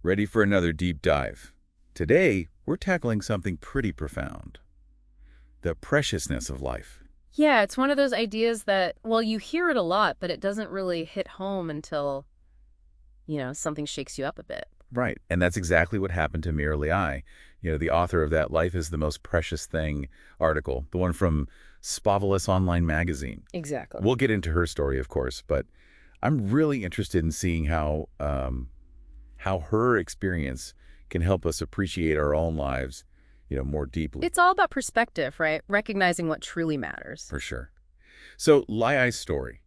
Ready for another deep dive? Today, we're tackling something pretty profound. The preciousness of life. Yeah, it's one of those ideas that, well, you hear it a lot, but it doesn't really hit home until, something shakes you up a bit. Right, and that's exactly what happened to Mira I. The author of that Life is the Most Precious Thing article, the one from Spavelous online magazine. Exactly. We'll get into her story, of course, but I'm really interested in seeing how her experience can help us appreciate our own lives, more deeply. It's all about perspective, right? Recognizing what truly matters. For sure. So, Lai's story.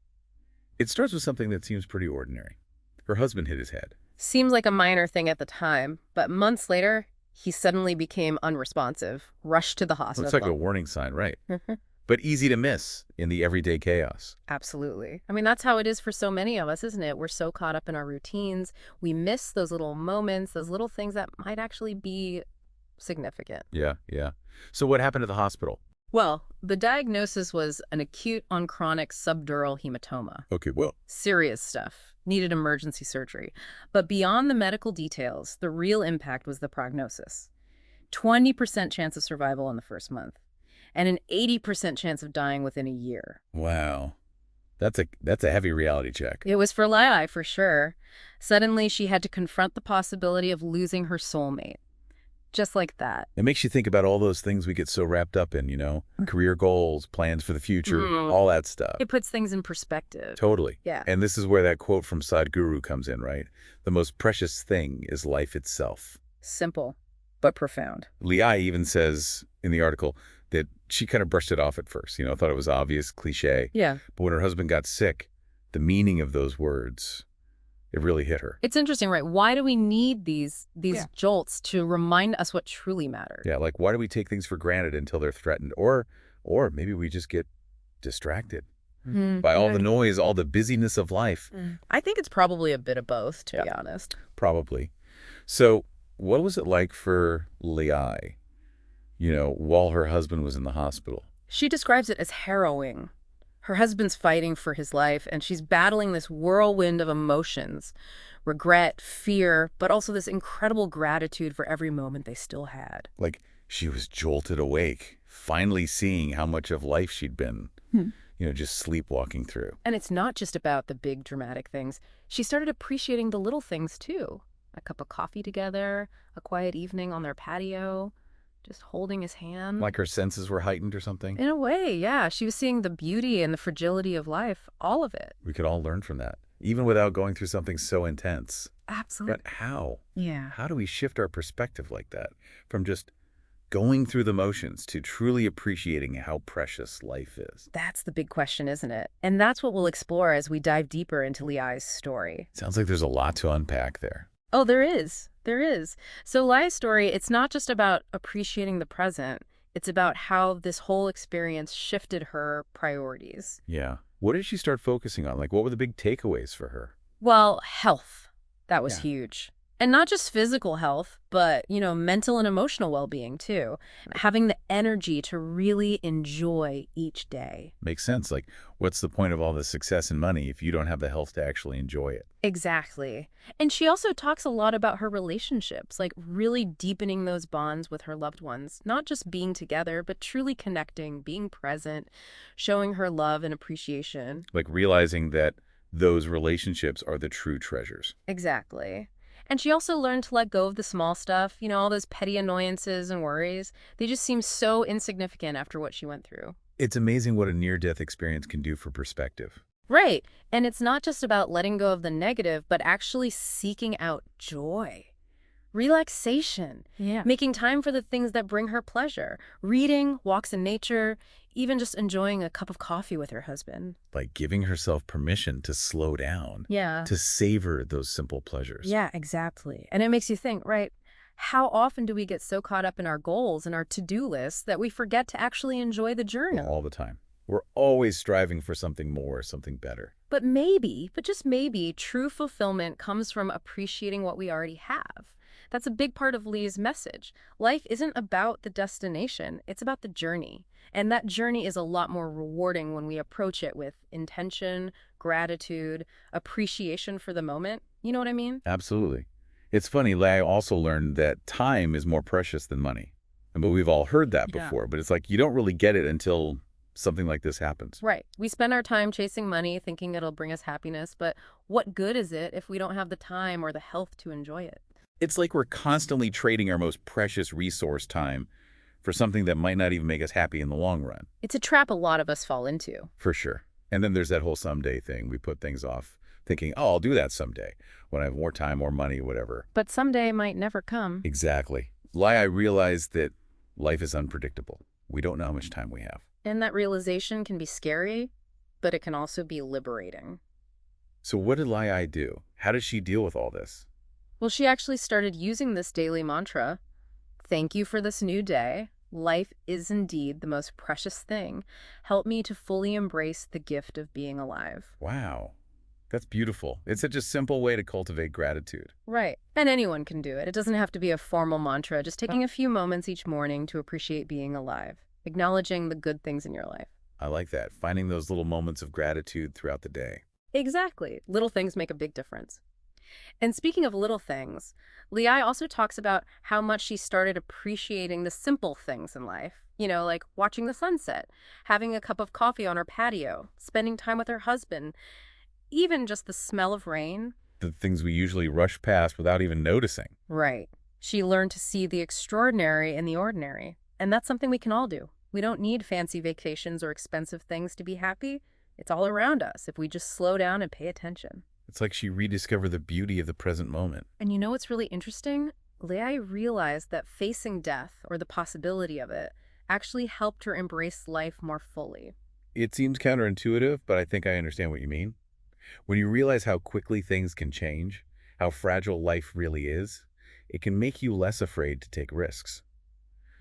It starts with something that seems pretty ordinary. Her husband hit his head. Seems like a minor thing at the time, but months later, he suddenly became unresponsive, rushed to the Looks like a hospital. warning sign, right? But easy to miss in the everyday chaos. Absolutely. I mean, that's how it is for so many of us, isn't it? We're so caught up in our routines. We miss those little moments, those little things that might actually be significant. Yeah, yeah. So what happened at the hospital? Well, the diagnosis was an acute on chronic subdural hematoma. Okay, well. Serious stuff. Needed emergency surgery. But beyond the medical details, the real impact was the prognosis. 20% chance of survival in the first month, and an 80% chance of dying within a year. Wow. That's a heavy reality check. It was for Lai, for sure. Suddenly, she had to confront the possibility of losing her soulmate. Just like that. It makes you think about all those things we get so wrapped up in, career goals, plans for the future, all that stuff. It puts things in perspective. Totally. Yeah. And this is where that quote from Sadhguru comes in, right? The most precious thing is life itself. Simple, but profound. Li even says in the article that she kind of brushed it off at first, thought it was obvious, cliche. Yeah. But when her husband got sick, the meaning of those words, it really hit her. It's interesting, right? Why do we need these jolts to remind us what truly matters? Yeah, like why do we take things for granted until they're threatened? Or maybe we just get distracted by all the noise, all the busyness of life. I think it's probably a bit of both, to be honest. Probably. So what was it like for Li, while her husband was in the hospital? She describes it as harrowing. Her husband's fighting for his life, and she's battling this whirlwind of emotions, regret, fear, but also this incredible gratitude for every moment they still had. Like she was jolted awake, finally seeing how much of life she'd been, just sleepwalking through. And it's not just about the big dramatic things. She started appreciating the little things, too. A cup of coffee together, a quiet evening on their patio, just holding his hand. Like her senses were heightened or something? In a way, yeah. She was seeing the beauty and the fragility of life, all of it. We could all learn from that, even without going through something so intense. Absolutely. But how? Yeah. How do we shift our perspective like that? From just going through the motions to truly appreciating how precious life is? That's the big question, isn't it? And that's what we'll explore as we dive deeper into Li's story. Sounds like there's a lot to unpack there. Oh, there is. There is. So Li's story, it's not just about appreciating the present. It's about how this whole experience shifted her priorities. Yeah. What did she start focusing on? Like, what were the big takeaways for her? Well, health. That was Yeah. huge. And not just physical health, but, mental and emotional well-being, too. Having the energy to really enjoy each day. Makes sense. Like, what's the point of all the success and money if you don't have the health to actually enjoy it? Exactly. And she also talks a lot about her relationships, like really deepening those bonds with her loved ones, not just being together, but truly connecting, being present, showing her love and appreciation. Like realizing that those relationships are the true treasures. Exactly. And she also learned to let go of the small stuff, all those petty annoyances and worries. They just seem so insignificant after what she went through. It's amazing what a near-death experience can do for perspective. Right. And it's not just about letting go of the negative, but actually seeking out joy, relaxation, making time for the things that bring her pleasure, reading, walks in nature, even just enjoying a cup of coffee with her husband. Like giving herself permission to slow down, Yeah. to savor those simple pleasures. Yeah, exactly. And it makes you think, right, how often do we get so caught up in our goals and our to-do lists that we forget to actually enjoy the journey? All the time. We're always striving for something more, something better. But maybe, but just maybe, true fulfillment comes from appreciating what we already have. That's a big part of Lee's message. Life isn't about the destination, it's about the journey. And that journey is a lot more rewarding when we approach it with intention, gratitude, appreciation for the moment. You know what I mean? Absolutely. It's funny, I also learned that time is more precious than money. But we've all heard that Yeah. before, but it's like you don't really get it until something like this happens. Right. We spend our time chasing money thinking it'll bring us happiness, but what good is it if we don't have the time or the health to enjoy it? It's like we're constantly trading our most precious resource, time, for something that might not even make us happy in the long run. It's a trap a lot of us fall into. For sure. And then there's that whole someday thing. We put things off thinking, oh, I'll do that someday when I have more time, more money, whatever. But someday might never come. Exactly. I realized that life is unpredictable. We don't know how much time we have. And that realization can be scary, but it can also be liberating. So what did Lai do? How did she deal with all this? Well, she actually started using this daily mantra. Thank you for this new day. Life is indeed the most precious thing. Help me to fully embrace the gift of being alive. Wow. That's beautiful. It's such a simple way to cultivate gratitude. Right. And anyone can do it. It doesn't have to be a formal mantra, just taking a few moments each morning to appreciate being alive, acknowledging the good things in your life. I like that. Finding those little moments of gratitude throughout the day. Exactly. Little things make a big difference. And speaking of little things, Liai also talks about how much she started appreciating the simple things in life. You know, like watching the sunset, having a cup of coffee on her patio, spending time with her husband, even just the smell of rain. The things we usually rush past without even noticing. Right. She learned to see the extraordinary in the ordinary. And that's something we can all do. We don't need fancy vacations or expensive things to be happy. It's all around us if we just slow down and pay attention. It's like she rediscovered the beauty of the present moment. And you know what's really interesting? Lei realized that facing death, or the possibility of it, actually helped her embrace life more fully. It seems counterintuitive, but I think I understand what you mean. When you realize how quickly things can change, how fragile life really is, it can make you less afraid to take risks,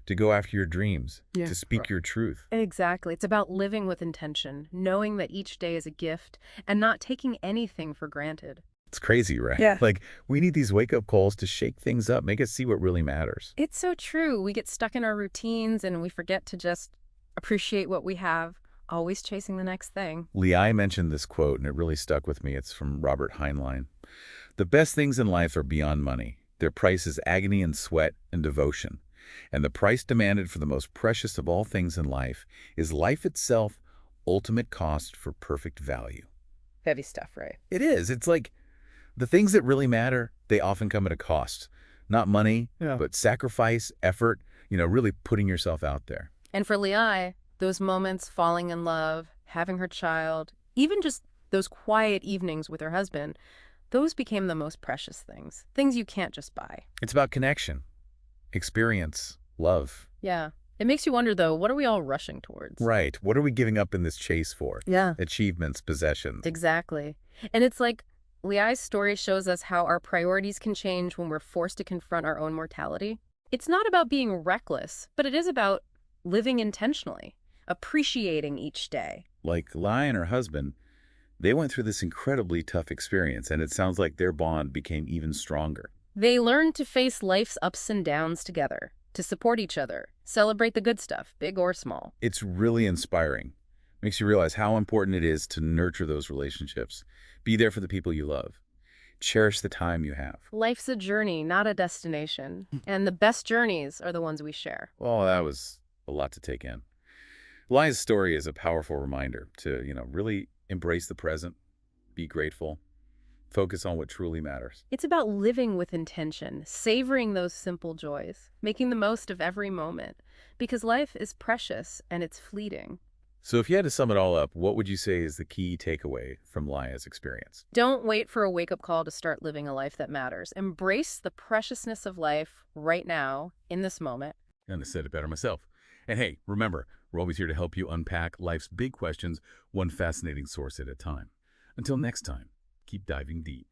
to go after your dreams, to speak your truth. Exactly. It's about living with intention, knowing that each day is a gift, and not taking anything for granted. It's crazy, right? Yeah. Like, we need these wake-up calls to shake things up, make us see what really matters. It's so true. We get stuck in our routines and we forget to just appreciate what we have, always chasing the next thing. Liai mentioned this quote, and it really stuck with me. It's from Robert Heinlein. The best things in life are beyond money. Their price is agony and sweat and devotion. And the price demanded for the most precious of all things in life is life itself, ultimate cost for perfect value. Heavy stuff, right? It is. It's like the things that really matter, they often come at a cost. Not money, but sacrifice, effort, really putting yourself out there. And for Liai, those moments falling in love, having her child, even just those quiet evenings with her husband, those became the most precious things. Things you can't just buy. It's about connection, experience, love. Yeah. It makes you wonder, though, what are we all rushing towards? Right. What are we giving up in this chase for? Yeah. Achievements, possessions. Exactly. And it's like Liai's story shows us how our priorities can change when we're forced to confront our own mortality. It's not about being reckless, but it is about living intentionally, appreciating each day. Like Lai and her husband, they went through this incredibly tough experience, and it sounds like their bond became even stronger. They learned to face life's ups and downs together, to support each other, celebrate the good stuff, big or small. It's really inspiring. Makes you realize how important it is to nurture those relationships. Be there for the people you love. Cherish the time you have. Life's a journey, not a destination. And the best journeys are the ones we share. Well, that was a lot to take in. Lai's story is a powerful reminder to, really embrace the present, be grateful, focus on what truly matters. It's about living with intention, savoring those simple joys, making the most of every moment, because life is precious and it's fleeting. So if you had to sum it all up, what would you say is the key takeaway from Lai's experience? Don't wait for a wake-up call to start living a life that matters. Embrace the preciousness of life right now, in this moment. And I said it better myself. And hey, remember, we're always here to help you unpack life's big questions, one fascinating source at a time. Until next time, keep diving deep.